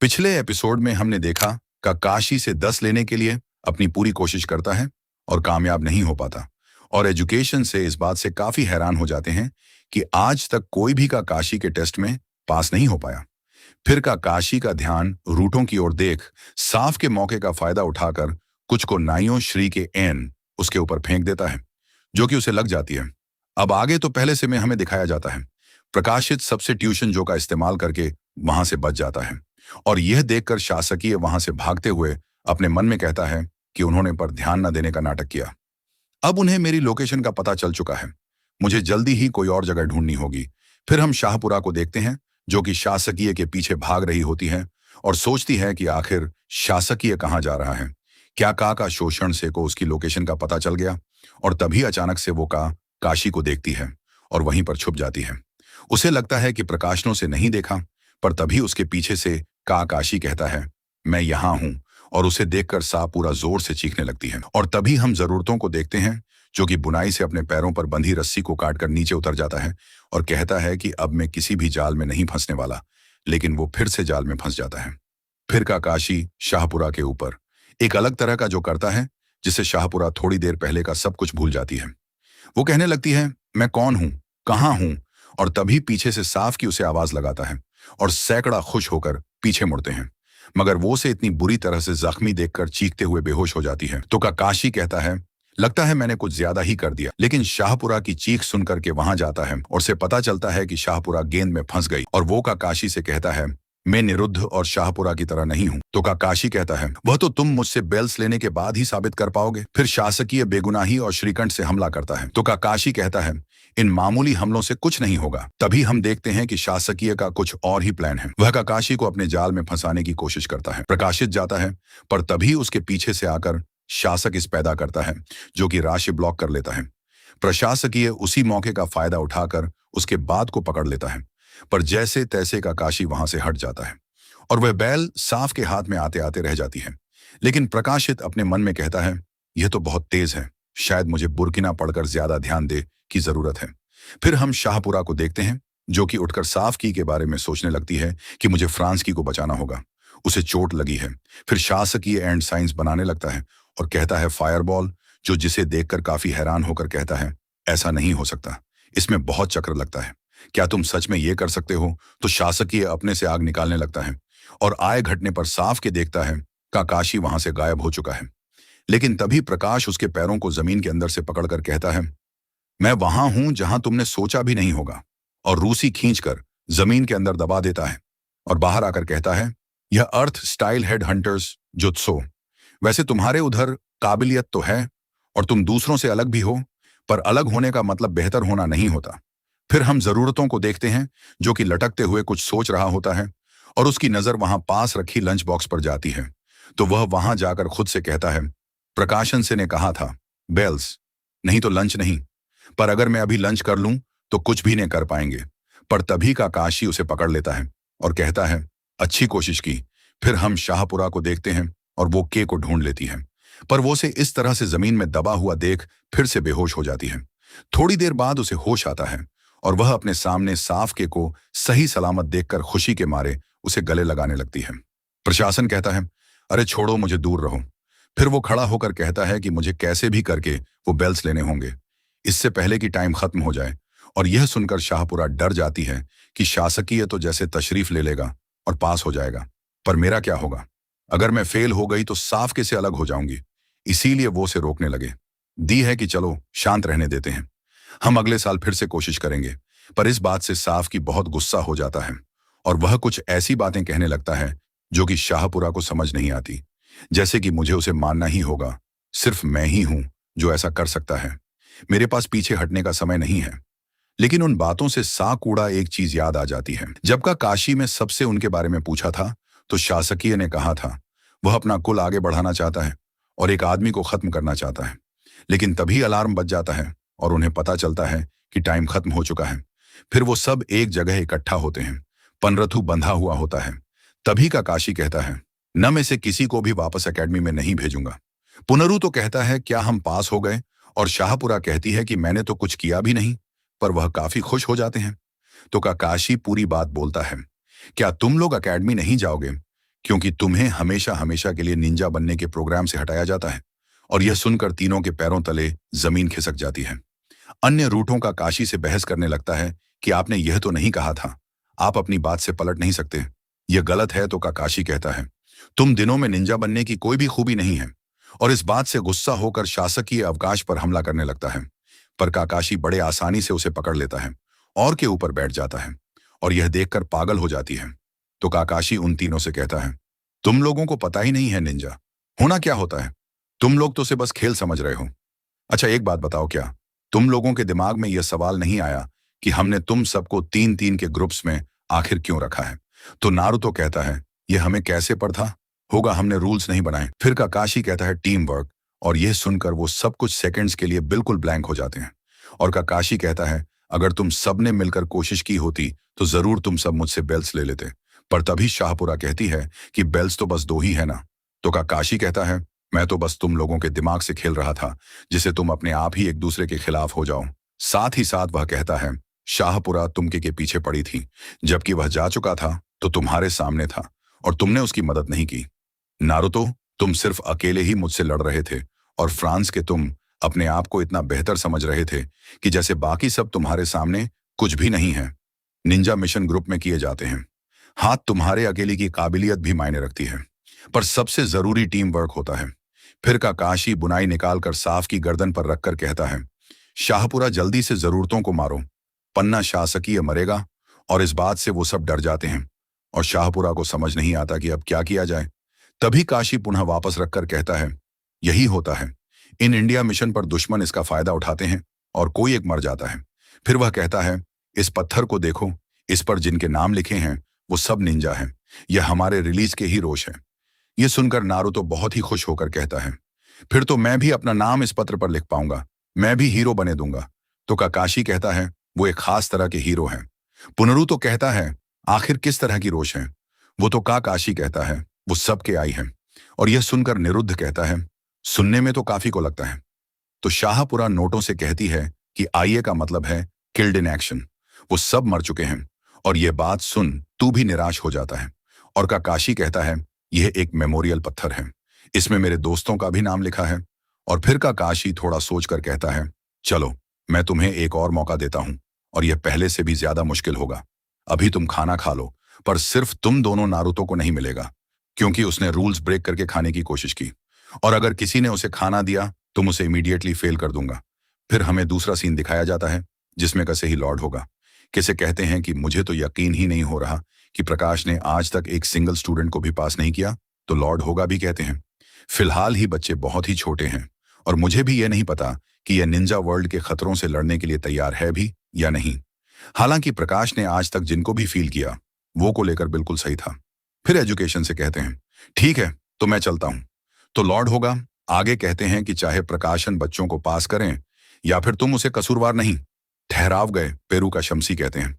पिछले एपिसोड में हमने देखा काकाशी से 10 लेने के लिए अपनी पूरी कोशिश करता है और कामयाब नहीं हो पाता। और एजुकेशन से इस बात से काफी हैरान हो जाते हैं कि आज तक कोई भी काकाशी के टेस्ट में पास नहीं हो पाया। फिर काकाशी का ध्यान रूटों की ओर देख साफ के मौके का फायदा उठाकर कुछ को नाइयों श्री के एन उसके ऊपर फेंक देता है, जो कि उसे लग जाती है। अब आगे तो पहले से में हमें दिखाया जाता है प्रकाशित सब्स्टिट्यूशन जो का इस्तेमाल करके वहां से बच जाता है। और यह देखकर शासकीय वहां से भागते हुए अपने मन में कहता है कि उन्होंने पर ध्यान न देने का नाटक किया। अब उन्हें मेरी लोकेशन का पता चल चुका है, मुझे जल्दी ही कोई और जगह ढूंढनी होगी। फिर हम शाहपुरा को देखते हैं जो कि शासकीय के पीछे भाग रही होती है और सोचती है कि आखिर शासकीय कहाँ जा रहा है। क्या का शोषण से को उसकी लोकेशन का पता चल गया और तभी अचानक से वो काशी को देखती है और वहीं पर छुप जाती है। उसे लगता है कि प्रकाशनों से नहीं देखा, पर तभी उसके पीछे से काशी कहता है मैं यहां हूं, और उसे देखकर सा पूरा जोर से चीखने लगती है। और तभी हम जरूरतों को देखते हैं जो कि बुनाई से अपने पैरों पर बंधी रस्सी को काटकर नीचे उतर जाता है और कहता है कि अब मैं किसी भी जाल में नहीं फंसने वाला। लेकिन वो फिर से जाल में फंस जाता है। फिर काशी शाहपुरा के ऊपर एक अलग तरह का जो करता है जिससे शाहपुरा थोड़ी देर पहले का सब कुछ भूल जाती है। वो कहने लगती है मैं कौन हूं, कहां हूं, और तभी पीछे से साफ की उसे आवाज लगाता है और सैकड़ा खुश होकर पीछे मुड़ते हैं। मगर वो उसे इतनी बुरी तरह से जख्मी देखकर चीखते हुए बेहोश हो जाती है। तो काशी कहता है लगता है मैंने कुछ ज्यादा ही कर दिया। लेकिन शाहपुरा की चीख सुनकर के वहां जाता है और उसे पता चलता है कि शाहपुरा गेंद में फंस गई। और वो काशी से कहता है मैं निरुद्ध और शाहपुरा की तरह नहीं हूं। तो काशी कहता है वह तो तुम मुझसे बेल्स लेने के बाद ही साबित कर पाओगे। फिर शासकीय बेगुनाही और श्रीकंठ से हमला करता है। तो काशी कहता है इन मामूली हमलों से कुछ नहीं होगा। तभी हम देखते हैं कि शासकीय का कुछ और ही प्लान है। वह काशी को अपने जाल में फंसाने की कोशिश करता है। प्रकाशित जाता है, पर तभी उसके पीछे से आकर शासक इस पैदा करता है जो कि राशि ब्लॉक कर लेता है। प्रशासकीय उसी मौके का फायदा उठाकर उसके बाद को पकड़ लेता है, पर जैसे तैसे काशी वहां से हट जाता है और वह बैल साफ के हाथ में आते आते रह जाती है। लेकिन प्रकाशित अपने मन में कहता है यह तो बहुत तेज है, शायद मुझे बुर्किना पढ़कर ज्यादा ध्यान दे की जरूरत है। फिर हम शाहपुरा को देखते हैं जो कि उठकर साफ की के बारे में सोचने लगती है कि मुझे फ्रांस की को बचाना होगा, उसे चोट लगी है। फिर शासकीय एंड साइंस बनाने लगता है और कहता है फायरबॉल, जो जिसे देखकर काफी हैरान होकर कहता है ऐसा नहीं हो सकता, इसमें बहुत चक्र लगता है, क्या तुम सच में ये कर सकते हो? तो शासकीय अपने से आग निकालने लगता है और आय घटने पर साफ के देखता है काशी वहां से गायब हो चुका है। लेकिन तभी प्रकाश उसके पैरों को जमीन के अंदर से पकड़कर कहता है मैं वहां हूं जहां तुमने सोचा भी नहीं होगा, और रूसी खींचकर जमीन के अंदर दबा देता है और बाहर आकर कहता है यह अर्थ स्टाइल हेड हंटर्स जुत्सो। वैसे तुम्हारे उधर काबिलियत तो है और तुम दूसरों से अलग भी हो, पर अलग होने का मतलब बेहतर होना नहीं होता। फिर हम जरूरतों को देखते हैं जो कि लटकते हुए कुछ सोच रहा होता है और उसकी नजर वहां पास रखी लंच बॉक्स पर जाती है। तो वह वहां जाकर खुद से कहता है प्रकाशन से ने कहा था बेल्स नहीं तो लंच नहीं, पर अगर मैं अभी लंच कर लूं तो कुछ भी नहीं कर पाएंगे। पर तभी काशी उसे पकड़ लेता है और कहता है अच्छी कोशिश की। फिर हम शाहपुरा को देखते हैं और वो के को ढूंढ लेती है, पर वो उसे इस तरह से जमीन में दबा हुआ देख फिर से बेहोश हो जाती है। थोड़ी देर बाद उसे होश आता है और वह अपने सामने साफ के को सही सलामत देखकर खुशी के मारे उसे गले लगाने लगती है। प्रशासन कहता है अरे छोड़ो, मुझे दूर रहो। फिर वो खड़ा होकर कहता है कि मुझे कैसे भी करके वो बेल्स लेने होंगे, इससे पहले कि टाइम खत्म हो जाए। और यह सुनकर शाहपुरा डर जाती है कि शासकीय तो जैसे तशरीफ ले लेगा और पास हो जाएगा, पर मेरा क्या होगा? अगर मैं फेल हो गई तो साफ के से अलग हो जाऊंगी। इसीलिए वो उसे रोकने लगे। दी है कि चलो शांत रहने देते हैं, हम अगले साल फिर से कोशिश करेंगे। पर इस बात से साफ की बहुत गुस्सा हो जाता है और वह कुछ ऐसी बातें कहने लगता है जो कि शाहपुरा को समझ नहीं आती, जैसे कि मुझे उसे मानना ही होगा, सिर्फ मैं ही हूं जो ऐसा कर सकता है, मेरे पास पीछे हटने का समय नहीं है। लेकिन उन बातों से कूड़ा एक चीज याद आ जाती है। जब काशी में सबसे उनके बारे में पूछा था तो शासकीय ने कहा था वह अपना कुल आगे बढ़ाना चाहता है और एक आदमी को खत्म करना चाहता है। लेकिन तभी अलार्म बज जाता है और उन्हें पता चलता है कि टाइम खत्म हो चुका है। फिर वो सब एक जगह इकट्ठा होते हैं, पनरथु बंधा हुआ होता है। तभी काशी कहता है न मैं से किसी को भी वापस एकेडमी में नहीं भेजूंगा। पुनरु तो कहता है क्या हम पास हो गए, और शाहपुरा कहती है कि मैंने तो कुछ किया भी नहीं, पर वह काफी खुश हो जाते हैं। तो काशी पूरी बात बोलता है क्या तुम लोग एकेडमी नहीं जाओगे? क्योंकि तुम्हें हमेशा हमेशा के लिए निंजा बनने के प्रोग्राम से हटाया जाता है। और यह सुनकर तीनों के पैरों तले जमीन खिसक जाती है। अन्य रूठों का काशी से बहस करने लगता है कि आपने यह तो नहीं कहा था, आप अपनी बात से पलट नहीं सकते, यह गलत है। तो काकाशी कहता है, तुम दिनों में निंजा बनने की कोई भी खूबी नहीं है। और इस बात से गुस्सा होकर शासकीय अवकाश पर हमला करने लगता है। पर काकाशी बड़े आसानी से उसे पकड़ लेता है और के ऊपर बैठ जाता है और यह देखकर पागल हो जाती है। तो काकाशी उन तीनों से कहता है, तुम लोगों को पता ही नहीं है निंजा होना क्या होता है। तुम लोग तो उसे बस खेल समझ रहे हो। अच्छा एक बात बताओ, क्या तुम लोगों के दिमाग में यह सवाल नहीं आया कि हमने तुम सबको 3-3 के ग्रुप्स में आखिर क्यों रखा है? तो नारुतो कहता है, यह हमें कैसे पता होगा, हमने रूल्स नहीं बनाए। फिर काकाशी कहता है, टीम वर्क। और यह सुनकर वो सब कुछ सेकंड्स के लिए बिल्कुल ब्लैंक हो जाते हैं। और काकाशी कहता है, अगर तुम सबने मिलकर कोशिश की होती तो जरूर तुम सब मुझसे बेल्स ले लेते। पर तभी शाहपुरा कहती है कि बेल्स तो बस 2 ही है ना। तो काकाशी कहता है, मैं तो बस तुम लोगों के दिमाग से खेल रहा था, जिसे तुम अपने आप ही एक दूसरे के खिलाफ हो जाओ। साथ ही साथ वह कहता है, शाहपुरा तुमके के पीछे पड़ी थी, जबकि वह जा चुका था तो तुम्हारे सामने था और तुमने उसकी मदद नहीं की। नारुतो, तुम सिर्फ अकेले ही मुझसे लड़ रहे थे और फ्रांस के तुम अपने आप को इतना बेहतर समझ रहे थे कि जैसे बाकी सब तुम्हारे सामने कुछ भी नहीं है। निंजा मिशन ग्रुप में किए जाते हैं। हाथ तुम्हारे अकेले की काबिलियत भी मायने रखती है, पर सबसे जरूरी टीम वर्क होता है। फिर काकाशी बुनाई निकालकर साफ की गर्दन पर रखकर कहता है, शाहपुरा जल्दी से जरूरतों को मारो, पन्ना शासकीय मरेगा। और इस बात से वो सब डर जाते हैं और शाहपुरा को समझ नहीं आता कि अब क्या किया जाए। तभी काशी पुनः वापस रखकर कहता है, यही होता है, इन इंडिया मिशन पर दुश्मन इसका फायदा उठाते हैं और कोई एक मर जाता है। फिर वह कहता है, इस पत्थर को देखो, इस पर जिनके नाम लिखे हैं वो सब निंजा हैं। यह हमारे रिलीज के ही रोष है। यह सुनकर नारुतो बहुत ही खुश होकर कहता है, फिर तो मैं भी अपना नाम इस पत्र पर लिख पाऊंगा, मैं भी हीरो बने दूंगा। तो काकाशी कहता है, वो एक खास तरह के हीरो हैं। पुनरु तो कहता है, आखिर किस तरह की रोष है? वो तो काकाशी कहता है, वो सबके आई है। और यह सुनकर निरुद्ध कहता है, सुनने में तो काफी को लगता है। तो शाहपुरा नोटों से कहती है कि आईए का मतलब है किल्ड इन एक्शन, वो सब मर चुके हैं। और यह बात सुन तू भी निराश हो जाता है। और काकाशी कहता है, यह एक मेमोरियल पत्थर है, इसमें मेरे दोस्तों का भी नाम लिखा है। और फिर काकाशी थोड़ा सोचकर कहता है, चलो मैं तुम्हें एक और मौका देता हूं और यह पहले से भी ज्यादा मुश्किल होगा। अभी तुम खाना खा लो, पर सिर्फ तुम दोनों नारुतो को नहीं मिलेगा, क्योंकि उसने रूल्स ब्रेक करके खाने की कोशिश की। और अगर किसी ने उसे खाना दिया तुम उसे इमीडिएटली फेल कर दूंगा। फिर हमें दूसरा सीन दिखाया जाता है जिसमें कसे ही लॉर्ड होगा। किसे कहते हैं कि मुझे तो यकीन ही नहीं हो रहा कि प्रकाश ने आज तक एक सिंगल स्टूडेंट को भी पास नहीं किया, तो लॉर्ड होगा भी कहते हैं। फिलहाल ही बच्चे बहुत ही छोटे हैं और मुझे भी यह नहीं पता कि यह निंजा वर्ल्ड के खतरों से लड़ने के लिए तैयार है भी या नहीं। हालांकि प्रकाश ने आज तक जिनको भी फील किया वो को लेकर बिल्कुल सही था। फिर एजुकेशन से कहते हैं, ठीक है तो मैं चलता हूं। तो लॉर्ड होगा आगे कहते हैं कि चाहे प्रकाशन बच्चों को पास करें या फिर तुम उसे कसूरवार नहीं ठहराव गए, पेरू का शमसी कहते हैं,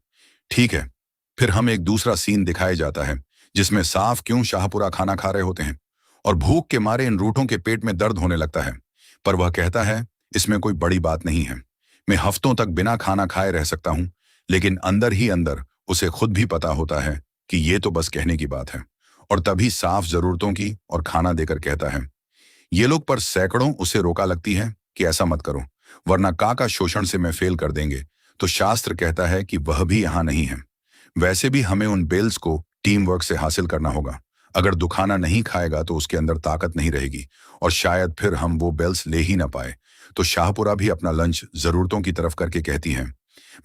ठीक है। फिर हम एक दूसरा सीन दिखाया जाता है जिसमें साफ क्यों शाहपुरा खाना खा रहे होते हैं और भूख के मारे इन रूठों के पेट में दर्द होने लगता है। पर वह कहता है, इसमें कोई बड़ी बात नहीं है, मैं हफ्तों तक बिना खाना खाए रह सकता हूं। लेकिन अंदर ही अंदर उसे खुद भी पता होता है कि ये तो बस कहने की बात है। और तभी साफ जरूरतों की और खाना देकर कहता है, ये लोग पर सैकड़ों उसे रोका लगती है कि ऐसा मत करो वरना का शोषण से मैं फेल कर देंगे। तो शास्त्र कहता है कि वह भी यहां नहीं है। वैसे भी हमें उन बेल्स को टीम वर्क से हासिल करना होगा। अगर दुखाना नहीं खाएगा तो उसके अंदर ताकत नहीं रहेगी और शायद फिर हम वो बेल्स ले ही ना पाए। तो शाहपुरा भी अपना लंच जरूरतों की तरफ करके कहती है,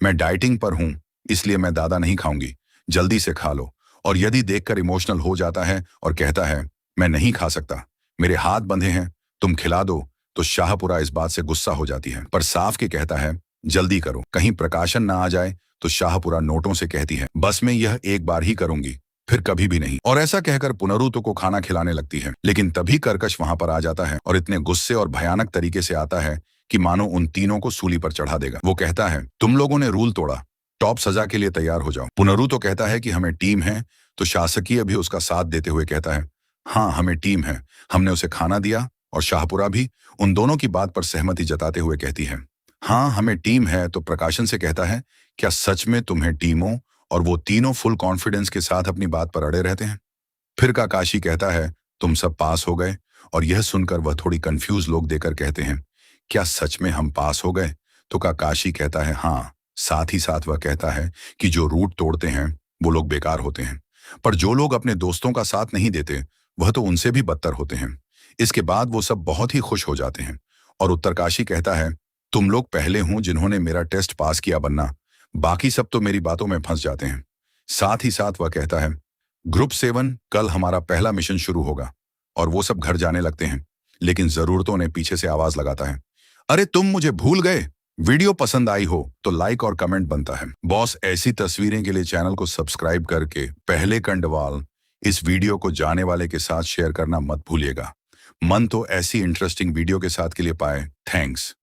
मैं डाइटिंग पर हूं इसलिए मैं दादा नहीं खाऊंगी, जल्दी से खा लो। और यदि देखकर इमोशनल हो जाता है और कहता है, मैं नहीं खा सकता, मेरे हाथ बंधे हैं, तुम खिला दो। तो शाहपुरा इस बात से गुस्सा हो जाती है पर साफ के कहता है, जल्दी करो कहीं प्रकाशन ना आ जाए। तो शाहपुरा नोटों से कहती है, बस मैं यह एक बार ही करूंगी, फिर कभी भी नहीं। और ऐसा कहकर पुनरुतो को खाना खिलाने लगती है। लेकिन तभी कर्कश वहां पर आ जाता है और इतने गुस्से और भयानक तरीके से आता है कि मानो उन तीनों को सूली पर चढ़ा देगा। वो कहता है, तुम लोगों ने रूल तोड़ा, टॉप सजा के लिए तैयार हो जाओ। पुनरुतो कहता है कि हमें टीम है। तो शासकीय भी उसका साथ देते हुए कहता है, हाँ हमें टीम है, हमने उसे खाना दिया। और शाहपुरा भी उन दोनों की बात पर सहमति जताते हुए कहती है, हाँ हमें टीम है। तो प्रकाशन से कहता है, क्या सच में तुम्हें टीम हो? और वो तीनों फुल कॉन्फिडेंस के साथ अपनी बात पर अड़े रहते हैं। फिर काकाशी कहता है, तुम सब पास हो गए। और यह सुनकर वह थोड़ी कंफ्यूज लोग देकर कहते हैं, क्या सच में हम पास हो गए? तो काकाशी कहता है, हाँ। साथ ही साथ वह कहता है कि जो रूट तोड़ते हैं वो लोग बेकार होते हैं, पर जो लोग अपने दोस्तों का साथ नहीं देते वह तो उनसे भी बदतर होते हैं। इसके बाद वो सब बहुत ही खुश हो जाते हैं और उत्तरकाशी कहता है, तुम लोग पहले हूं जिन्होंने मेरा टेस्ट पास किया, बनना बाकी सब तो मेरी बातों में फंस जाते हैं। साथ ही साथ वह कहता है, ग्रुप 7 कल हमारा पहला मिशन शुरू होगा। और वो सब घर जाने लगते हैं, लेकिन जरूरतों ने पीछे से आवाज लगाता है, अरे तुम मुझे भूल गए। वीडियो पसंद आई हो तो लाइक और कमेंट बनता है। बॉस, ऐसी तस्वीरें के लिए चैनल को सब्सक्राइब करके पहले कंडवाल इस वीडियो को जाने वाले के साथ शेयर करना मत भूलिएगा। मन तो ऐसी इंटरेस्टिंग वीडियो के साथ के लिए पाए। थैंक्स।